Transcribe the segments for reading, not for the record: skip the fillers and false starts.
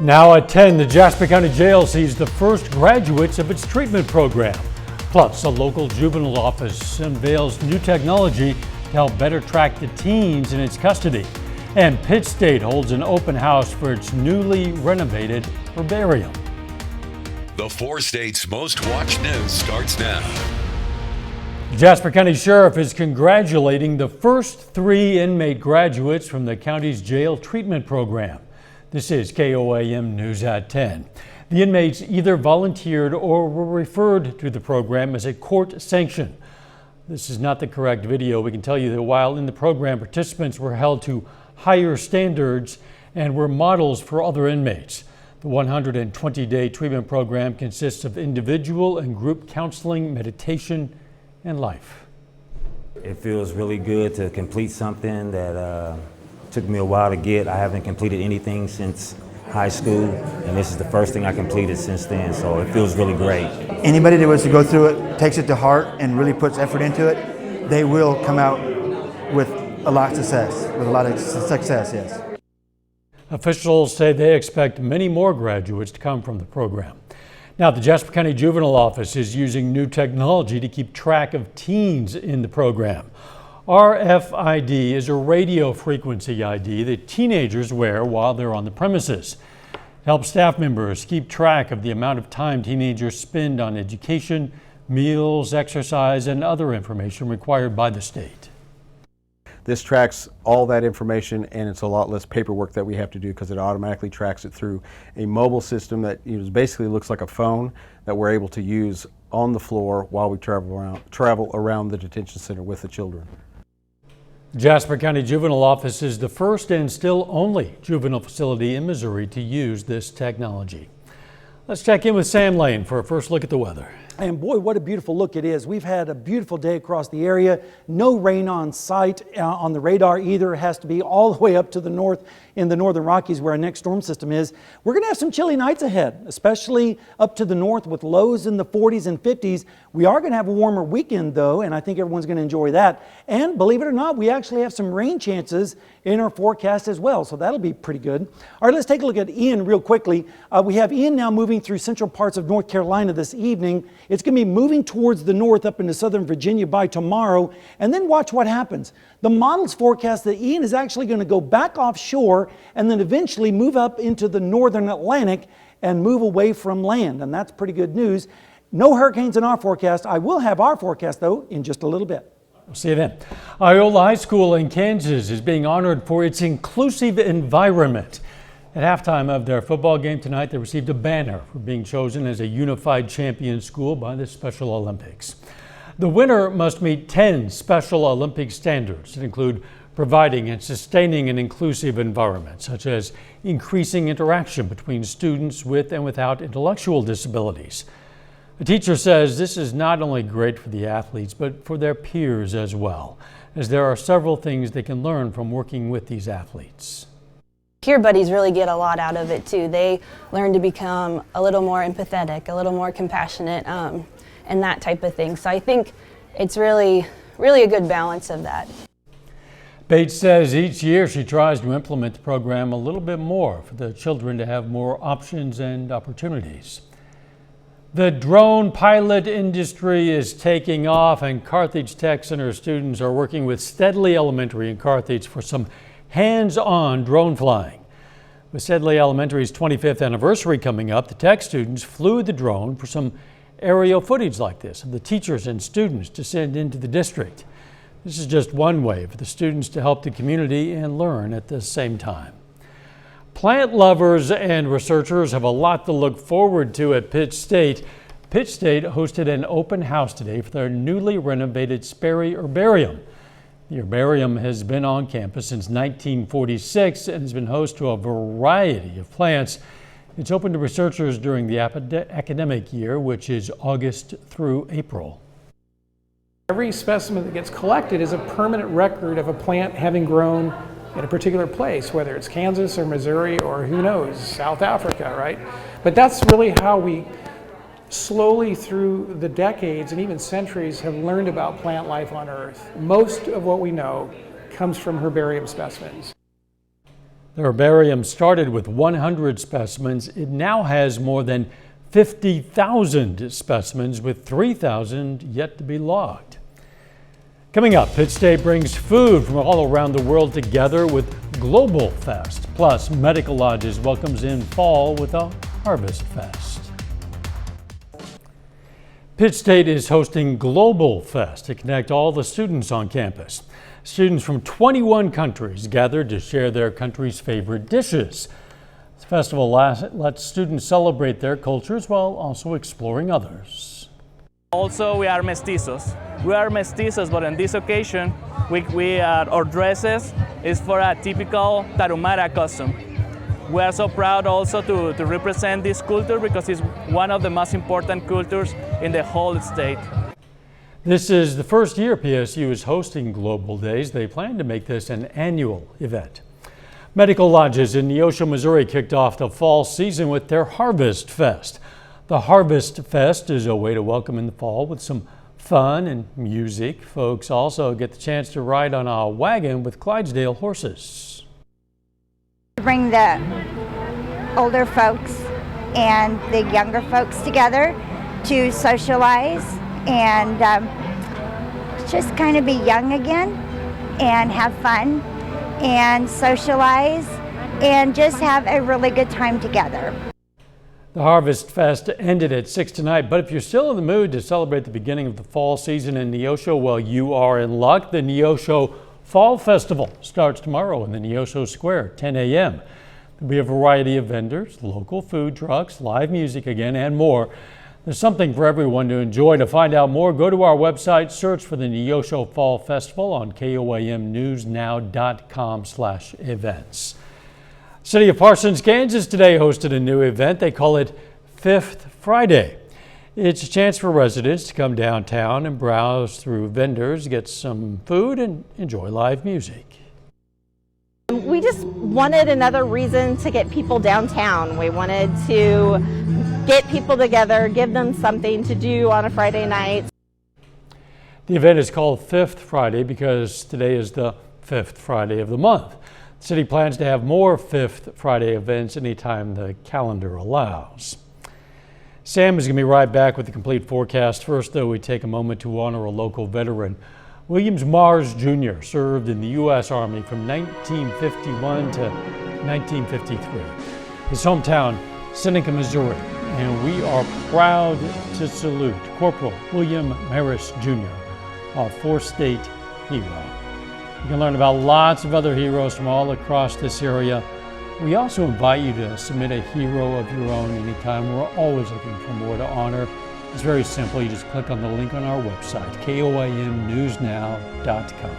Now at 10, the Jasper County Jail sees the first graduates of its treatment program. Plus, a local juvenile office unveils new technology to help better track the teens in its custody. And Pitt State holds an open house for its newly renovated herbarium. The 4 states' most watched news starts now. Jasper County Sheriff is congratulating the first 3 inmate graduates from the county's jail treatment program. This is KOAM News at 10. The inmates either volunteered or were referred to the program as a court sanction. This is not the correct video. We can tell you that while in the program, participants were held to higher standards and were models for other inmates. The 120-day treatment program consists of individual and group counseling, meditation, and life. It feels really good to complete something that took me a while to get. I haven't completed anything since high school, and this is the first thing I completed since then, so it feels really great. Anybody that was to go through it, takes it to heart, and really puts effort into it, they will come out with a lot of success, yes. Officials say they expect many more graduates to come from the program. Now, the Jasper County Juvenile Office is using new technology to keep track of teens in the program. RFID is a radio frequency ID that teenagers wear while they're on the premises. It helps staff members keep track of the amount of time teenagers spend on education, meals, exercise, and other information required by the state. This tracks all that information, and it's a lot less paperwork that we have to do because it automatically tracks it through a mobile system that basically looks like a phone that we're able to use on the floor while we travel around the detention center with the children. Jasper County Juvenile Office is the first and still only juvenile facility in Missouri to use this technology. Let's check in with Sam Lane for a first look at the weather. And boy, what a beautiful look it is. We've had a beautiful day across the area. No rain on sight on the radar either. It has to be all the way up to the north in the northern Rockies where our next storm system is. We're going to have some chilly nights ahead, especially up to the north with lows in the 40s and 50s. We are going to have a warmer weekend though, and I think everyone's going to enjoy that. And believe it or not, we actually have some rain chances in our forecast as well, so that'll be pretty good. All right, let's take a look at Ian real quickly. We have Ian now moving through central parts of North Carolina this evening. It's going to be moving towards the north up into southern Virginia by tomorrow, and then watch what happens. The models forecast that Ian is actually going to go back offshore and then eventually move up into the northern Atlantic and move away from land, and that's pretty good news. No hurricanes in our forecast. I will have our forecast, though, in just a little bit. We'll see you then. Iola High School in Kansas is being honored for its inclusive environment. At halftime of their football game tonight, they received a banner for being chosen as a unified champion school by the Special Olympics. The winner must meet 10 Special Olympic standards that include providing and sustaining an inclusive environment, such as increasing interaction between students with and without intellectual disabilities. The teacher says this is not only great for the athletes, but for their peers as well, as there are several things they can learn from working with these athletes. Peer buddies really get a lot out of it too. They learn to become a little more empathetic, a little more compassionate, and that type of thing. So I think it's really a good balance of that. Bates says each year she tries to implement the program a little bit more for the children to have more options and opportunities. The drone pilot industry is taking off, and Carthage Tech Center students are working with Steadley Elementary in Carthage for some hands-on drone flying. With Steadley Elementary's 25th anniversary coming up, the Tech students flew the drone for some aerial footage like this of the teachers and students to send into the district. This is just one way for the students to help the community and learn at the same time. Plant lovers and researchers have a lot to look forward to at Pitt State. Pitt State hosted an open house today for their newly renovated Sperry Herbarium. The herbarium has been on campus since 1946 and has been host to a variety of plants. It's open to researchers during the academic year, which is August through April. Every specimen that gets collected is a permanent record of a plant having grown in a particular place, whether it's Kansas or Missouri or who knows, South Africa, right? But that's really how we slowly through the decades and even centuries have learned about plant life on Earth. Most of what we know comes from herbarium specimens. The herbarium started with 100 specimens. It now has more than 50,000 specimens, with 3,000 yet to be logged. Coming up, Pitt State brings food from all around the world together with Global Fest. Plus, Medical Lodges welcomes in fall with a Harvest Fest. Pitt State is hosting Global Fest to connect all the students on campus. Students from 21 countries gathered to share their country's favorite dishes. This festival lets students celebrate their cultures while also exploring others. Also, we are mestizos. We are mestizos, but on this occasion, our dresses is for a typical Tarahumara custom. We are so proud also to represent this culture because it's one of the most important cultures in the whole state. This is the first year PSU is hosting Global Days. They plan to make this an annual event. Medical Lodges in Neosho, Missouri kicked off the fall season with their Harvest Fest. The Harvest Fest is a way to welcome in the fall with some fun and music. Folks also get the chance to ride on a wagon with Clydesdale horses. Bring the older folks and the younger folks together to socialize and just kind of be young again and have fun and socialize and just have a really good time together. The Harvest Fest ended at 6 tonight, but if you're still in the mood to celebrate the beginning of the fall season in Neosho, well, you are in luck. The Neosho Fall Festival starts tomorrow in the Neosho Square, 10 a.m. There'll be a variety of vendors, local food trucks, live music again, and more. There's something for everyone to enjoy. To find out more, go to our website, search for the Neosho Fall Festival on KOAMnewsnow.com/events. City of Parsons, Kansas today hosted a new event. They call it Fifth Friday. It's a chance for residents to come downtown and browse through vendors, get some food, and enjoy live music. We just wanted another reason to get people downtown. We wanted to get people together, give them something to do on a Friday night. The event is called Fifth Friday because today is the fifth Friday of the month. The city plans to have more Fifth Friday events anytime the calendar allows. Sam is going to be right back with the complete forecast. First, though, we take a moment to honor a local veteran. Williams Mars Jr. served in the U.S. Army from 1951 to 1953. His hometown, Seneca, Missouri, and we are proud to salute Corporal William Maris Jr., our four-state hero. You can learn about lots of other heroes from all across this area. We also invite you to submit a hero of your own anytime. We're always looking for more to honor. It's very simple. You just click on the link on our website, KOAMnewsnow.com.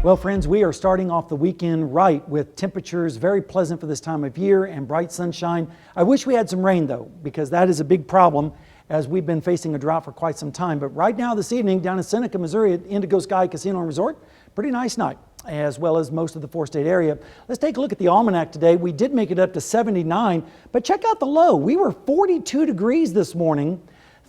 Well, friends, we are starting off the weekend right with temperatures very pleasant for this time of year and bright sunshine. I wish we had some rain, though, because that is a big problem as we've been facing a drought for quite some time. But right now this evening down in Seneca, Missouri at Indigo Sky Casino and Resort, pretty nice night, as well as most of the four-state area. Let's take a look at the almanac today. We did make it up to 79, but check out the low. We were 42 degrees this morning.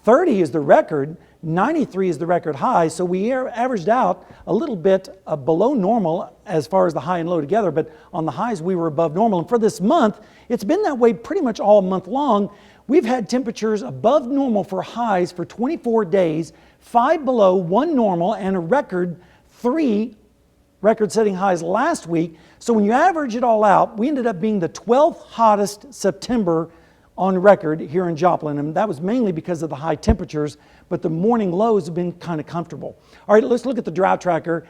30 is the record. 93 is the record high, so we averaged out a little bit below normal as far as the high and low together, but on the highs we were above normal. And for this month, it's been that way pretty much all month long. We've had temperatures above normal for highs for 24 days, 5 below, 1 normal, and a record 3 record-setting highs last week. So when you average it all out, we ended up being the 12th hottest September on record here in Joplin, and that was mainly because of the high temperatures, but the morning lows have been kind of comfortable. All right, let's look at the drought tracker.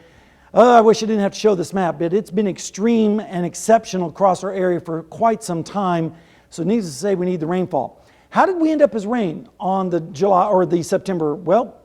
I wish I didn't have to show this map, but it's been extreme and exceptional across our area for quite some time, so needless to say, we need the rainfall. How did we end up as rain on the July or the September? Well,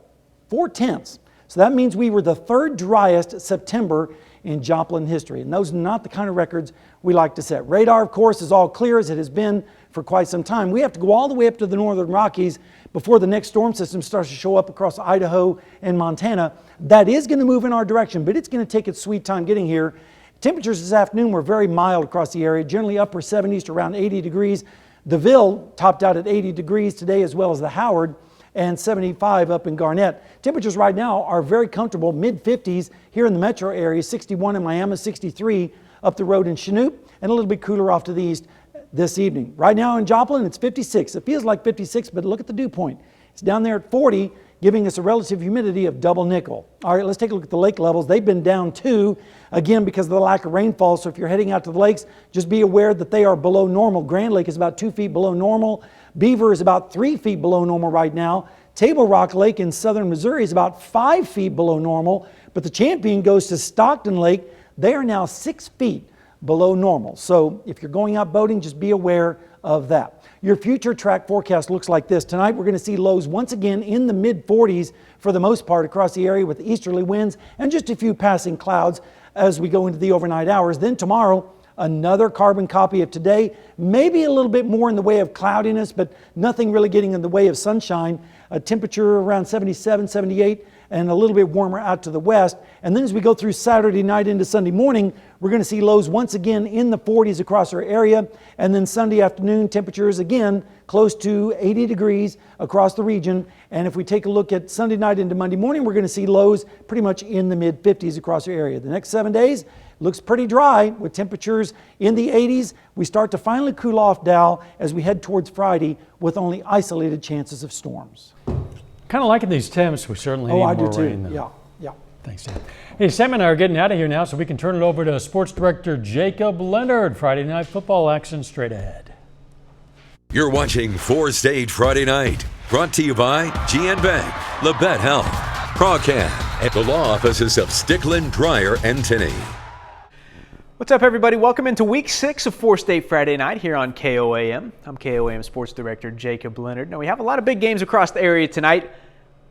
4/10. So that means we were the third driest September in Joplin history, and those are not the kind of records we like to set. Radar, of course, is all clear as it has been for quite some time. We have to go all the way up to the northern Rockies before the next storm system starts to show up across Idaho and Montana. That is going to move in our direction, but it's going to take its sweet time getting here. Temperatures this afternoon were very mild across the area, generally upper 70s to around 80 degrees. The Ville topped out at 80 degrees today, as well as the Howard. and 75 up in Garnett. Temperatures right now are very comfortable, mid-50s here in the metro area, 61 in Miami, 63 up the road in Chinook, and a little bit cooler off to the east this evening. Right now in Joplin, it's 56. It feels like 56, but look at the dew point. It's down there at 40, giving us a relative humidity of double nickel. All right, let's take a look at the lake levels. They've been down too, again, because of the lack of rainfall. So if you're heading out to the lakes, just be aware that they are below normal. Grand Lake is about 2 feet below normal. Beaver is about 3 feet below normal right now. Table Rock Lake in southern Missouri is about 5 feet below normal. But the Champion goes to Stockton Lake. They are now 6 feet below normal. So if you're going out boating, just be aware of that. Your future track forecast looks like this. Tonight we're going to see lows once again in the mid-40s for the most part across the area with easterly winds and just a few passing clouds as we go into the overnight hours. Then tomorrow, another carbon copy of today, maybe a little bit more in the way of cloudiness, but nothing really getting in the way of sunshine. A temperature around 77, 78, and a little bit warmer out to the west. And then as we go through Saturday night into Sunday morning, we're going to see lows once again in the 40s across our area. And then Sunday afternoon, temperatures again close to 80 degrees across the region. And if we take a look at Sunday night into Monday morning, we're going to see lows pretty much in the mid-50s across our area. The next 7 days looks pretty dry with temperatures in the 80s. We start to finally cool off Dow as we head towards Friday with only isolated chances of storms. Kind of liking these temps. We certainly need I more do too. rain. Yeah. Thanks, Dan. Hey, Sam and I are getting out of here now, so we can turn it over to Sports Director Jacob Leonard. Friday Night Football action straight ahead. You're watching 4-State Friday Night, brought to you by GN Bank, Labette Health, Procan, and the law offices of Stickland, Dryer, and Tinney. What's up, everybody? Welcome into Week 6 of 4-State Friday Night here on KOAM. I'm KOAM Sports Director Jacob Leonard. Now, we have a lot of big games across the area tonight,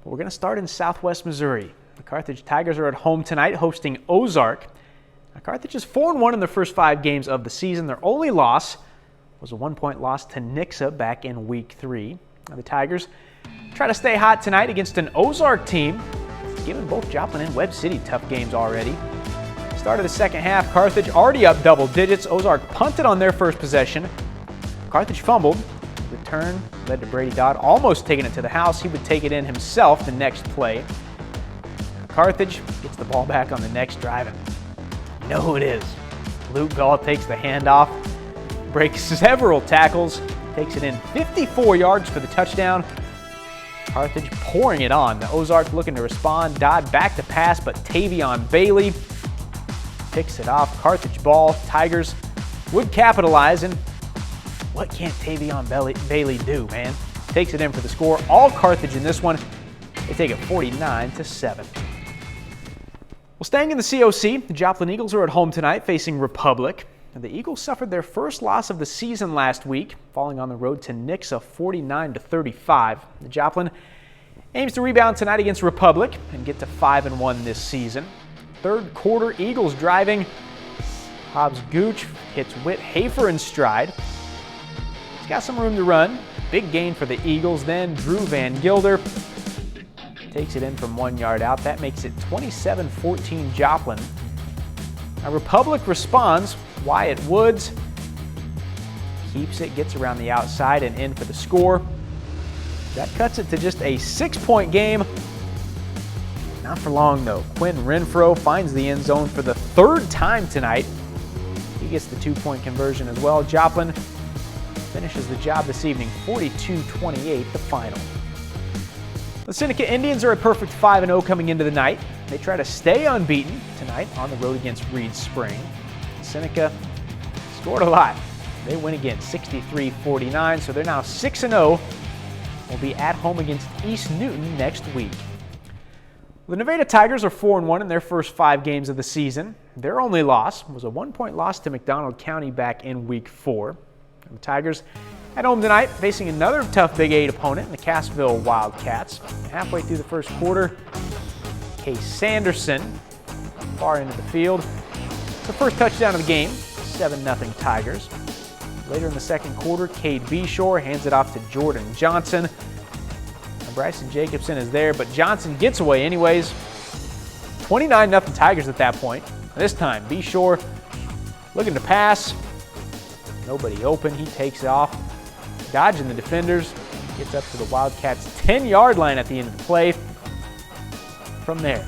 but we're going to start in southwest Missouri. The Carthage Tigers are at home tonight hosting Ozark. Now, Carthage is 4-1 in their first 5 games of the season. Their only loss was a 1-point loss to Nixa back in Week 3. Now, the Tigers try to stay hot tonight against an Ozark team, giving both Joplin and Webb City tough games already. Start of the second half, Carthage already up double digits. Ozark punted on their first possession. Carthage fumbled. Return led to Brady Dodd, almost taking it to the house. He would take it in himself the next play. Carthage gets the ball back on the next drive, and you know who it is. Luke Gall takes the handoff, breaks several tackles, takes it in 54 yards for the touchdown. Carthage pouring it on. The Ozark looking to respond. Dodd back to pass, but Tavion Bailey picks it off. Carthage ball. Tigers would capitalize, and what can't Tavion Bailey do, man? Takes it in for the score. All Carthage in this one. They take it 49-7. Well, staying in the COC, the Joplin Eagles are at home tonight facing Republic. And the Eagles suffered their first loss of the season last week, falling on the road to Nixa 49-35. The Joplin aims to rebound tonight against Republic and get to 5-1 this season. Third quarter, Eagles driving. Hobbs Gooch hits Whit Hafer in stride. He's got some room to run. Big gain for the Eagles. Then Drew Van Gilder takes it in from 1 yard out. That makes it 27-14 Joplin. Now Republic responds. Wyatt Woods keeps it, gets around the outside and in for the score. That cuts it to just a 6-point game. Not for long, though. Quinn Renfro finds the end zone for the third time tonight. He gets the 2-point conversion as well. Joplin finishes the job this evening, 42-28, the final. The Seneca Indians are a perfect 5-0 coming into the night. They try to stay unbeaten tonight on the road against Reed Spring. Seneca scored a lot. They win again, 63-49, so they're now 6-0. Will be at home against East Newton next week. The Nevada Tigers are 4-1 in their first 5 games of the season. Their only loss was a 1-point loss to McDonald County back in Week 4. And the Tigers at home tonight facing another tough Big 8 opponent in the Cassville Wildcats. Halfway through the first quarter, Case Sanderson far into the field. It's the first touchdown of the game, 7-0 Tigers. Later in the second quarter, Cade Beshore hands it off to Jordan Johnson. Bryson Jacobson is there, but Johnson gets away anyways. 29-0 Tigers at that point. This time, Beshore looking to pass. Nobody open. He takes off, dodging the defenders. Gets up to the Wildcats' 10-yard line at the end of the play. From there,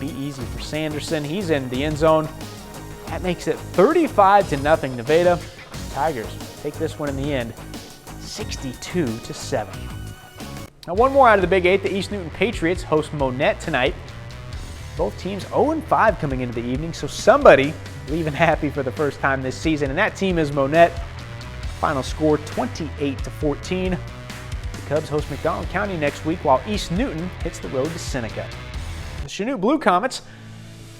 be easy for Sanderson. He's in the end zone. That makes it 35-0 Nevada. Tigers take this one in the end, 62-7. Now one more out of the Big 8, the East Newton Patriots host Monette tonight. Both teams 0-5 coming into the evening, so somebody leaving happy for the first time this season, and that team is Monette. Final score 28-14. The Cubs host McDonald County next week, while East Newton hits the road to Seneca. The Chanute Blue Comets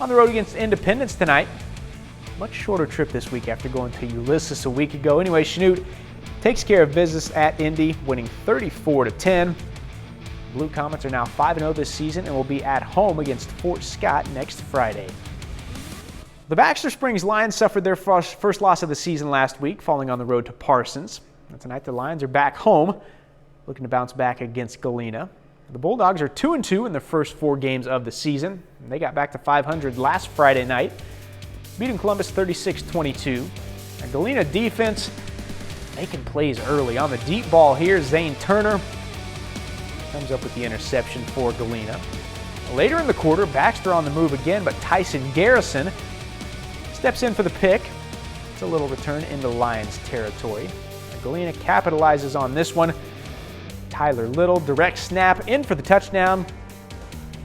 on the road against Independence tonight. Much shorter trip this week after going to Ulysses a week ago. Anyway, Chanute takes care of business at Indy, winning 34-10. Blue Comets are now 5-0 this season and will be at home against Fort Scott next Friday. The Baxter Springs Lions suffered their first loss of the season last week, falling on the road to Parsons. And tonight the Lions are back home, looking to bounce back against Galena. The Bulldogs are 2-2 in their first 4 games of the season. And they got back to 500 last Friday night, beating Columbus 36-22. And Galena defense making plays early. On the deep ball here, Zane Turner comes up with the interception for Galena. Later in the quarter, Baxter on the move again, but Tyson Garrison steps in for the pick. It's a little return into Lions territory. Galena capitalizes on this one. Tyler Little, direct snap in for the touchdown.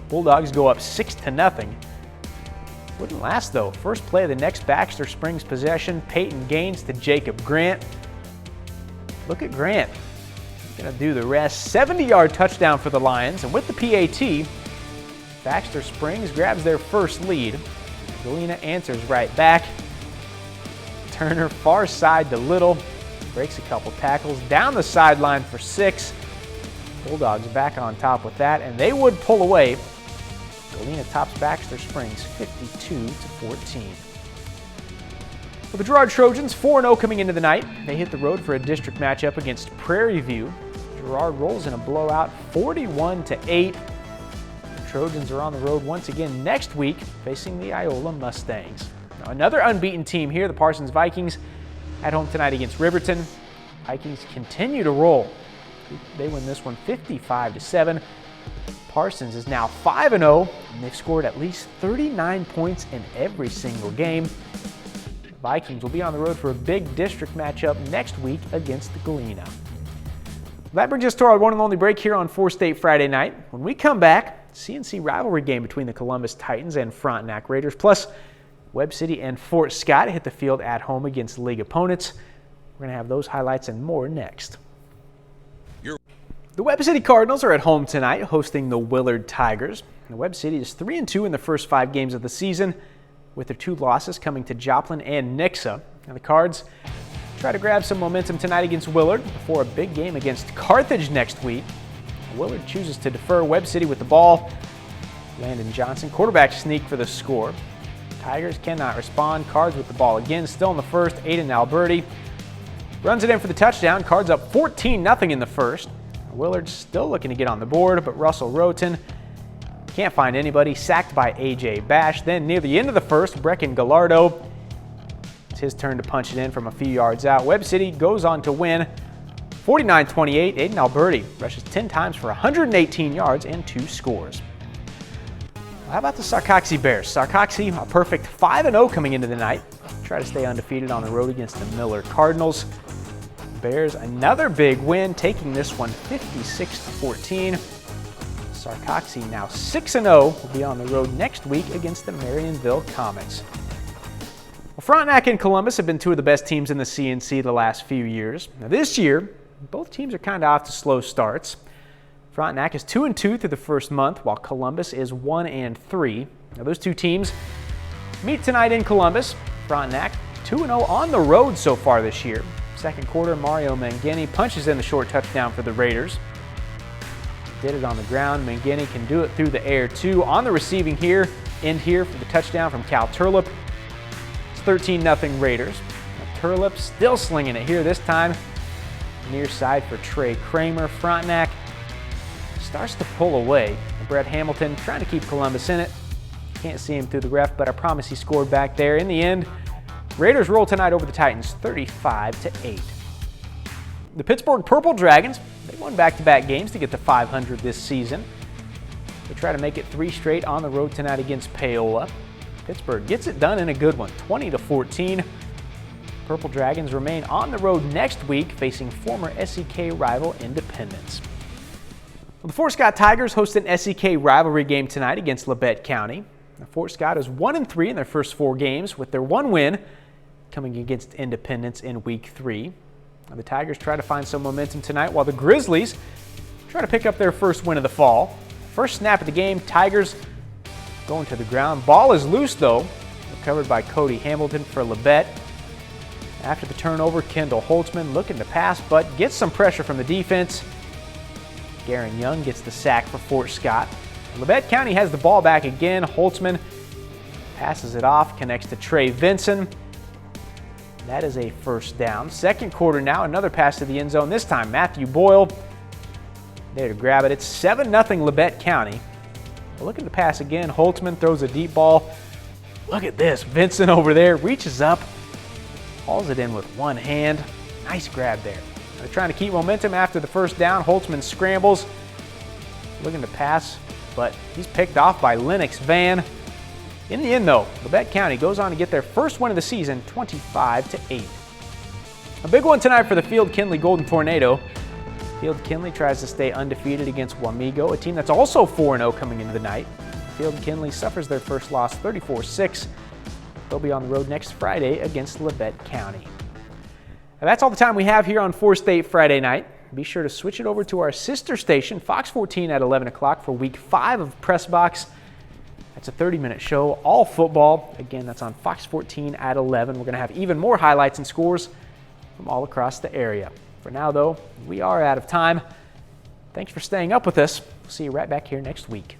Bulldogs go up 6-0. Wouldn't last though. First play of the next Baxter Springs possession, Peyton Gaines to Jacob Grant. Look at Grant. Gonna do the rest. 70-yard touchdown for the Lions, and with the PAT, Baxter Springs grabs their first lead. Galena answers right back. Turner far side to Little, breaks a couple tackles, down the sideline for 6. Bulldogs back on top with that, and they would pull away. Galena tops Baxter Springs 52-14. For the Girard Trojans, 4-0 coming into the night. They hit the road for a district matchup against Prairie View. Girard rolls in a blowout 41-8. The Trojans are on the road once again next week, facing the Iola Mustangs. Now another unbeaten team here, the Parsons Vikings, at home tonight against Riverton. Vikings continue to roll. They win this one 55-7. Parsons is now 5-0, and they've scored at least 39 points in every single game. The Vikings will be on the road for a big district matchup next week against the Galena. That brings us to our one and only break here on 4 State Friday night. When we come back, CNC rivalry game between the Columbus Titans and Frontenac Raiders, plus Webb City and Fort Scott hit the field at home against league opponents. We're going to have those highlights and more next. The Webb City Cardinals are at home tonight, hosting the Willard Tigers. And Webb City is 3-2 in the first 5 games of the season, with their 2 losses coming to Joplin and Nixa. And the Cards try to grab some momentum tonight against Willard before a big game against Carthage next week. Willard chooses to defer. Webb City with the ball. Landon Johnson, quarterback sneak for the score. Tigers cannot respond. Cards with the ball again, still in the first. Aiden Alberti runs it in for the touchdown. Cards up 14-0 in the first. Willard's still looking to get on the board, but Russell Roten can't find anybody. Sacked by A.J. Bash. Then near the end of the first, Brecken Gallardo, it's his turn to punch it in from a few yards out. Webb City goes on to win 49-28. Aiden Alberti rushes 10 times for 118 yards and 2 scores. How about the Sarcoxie Bears? Sarcoxie, a perfect 5-0 coming into the night. Try to stay undefeated on the road against the Miller Cardinals. Bears another big win, taking this one 56-14. Sarcoxie now 6-0, will be on the road next week against the Marionville Comets. Well, Frontenac and Columbus have been 2 of the best teams in the CNC the last few years. Now this year, both teams are kind of off to slow starts. Frontenac is 2-2 through the first month, while Columbus is 1-3. Now those 2 teams meet tonight in Columbus. Frontenac 2-0 on the road so far this year. Second quarter, Mario Mangini punches in the short touchdown for the Raiders. Did it on the ground. Mangini can do it through the air too. On the receiving end here for the touchdown from Cal Turlip. It's 13-0 Raiders. Now, Turlip still slinging it here this time. Near side for Trey Kramer. Frontenac starts to pull away. Brett Hamilton trying to keep Columbus in it. Can't see him through the ref, but I promise he scored back there. In the end, Raiders roll tonight over the Titans 35-8. The Pittsburgh Purple Dragons, they won back-to-back games to get to 500 this season. They try to make it 3 straight on the road tonight against Paola. Pittsburgh gets it done in a good one, 20-14. Purple Dragons remain on the road next week, facing former SEK rival Independence. Well, the Fort Scott Tigers host an SEK rivalry game tonight against Labette County. Now, Fort Scott is 1-3 in their first 4 games, with their 1 win coming against Independence in Week 3. Now, the Tigers try to find some momentum tonight, while the Grizzlies try to pick up their first win of the fall. First snap of the game, Tigers going to the ground. Ball is loose, though, recovered by Cody Hamilton for Labette. After the turnover, Kendall Holtzman looking to pass, but gets some pressure from the defense. Garen Young gets the sack for Fort Scott. Labette County has the ball back again. Holtzman passes it off, connects to Trey Vinson. That is a first down. Second quarter now, another pass to the end zone. This time, Matthew Boyle there to grab it. It's 7-0 Labette County. Looking to pass again. Holtzman throws a deep ball. Look at this. Vinson over there reaches up, hauls it in with one hand. Nice grab there. They're trying to keep momentum after the first down. Holtzman scrambles, looking to pass, but he's picked off by Lennox Van. In the end, though, Labette County goes on to get their first win of the season, 25-8. A big one tonight for the Field Kinley Golden Tornado. Field Kinley tries to stay undefeated against Wamego, a team that's also 4-0 coming into the night. Field Kinley suffers their first loss, 34-6. They'll be on the road next Friday against Labette County. Now, that's all the time we have here on 4 State Friday night. Be sure to switch it over to our sister station, Fox 14 at 11 o'clock for Week 5 of Press Box. That's a 30-minute show, all football. Again, that's on Fox 14 at 11. We're going to have even more highlights and scores from all across the area. For now, though, we are out of time. Thanks for staying up with us. We'll see you right back here next week.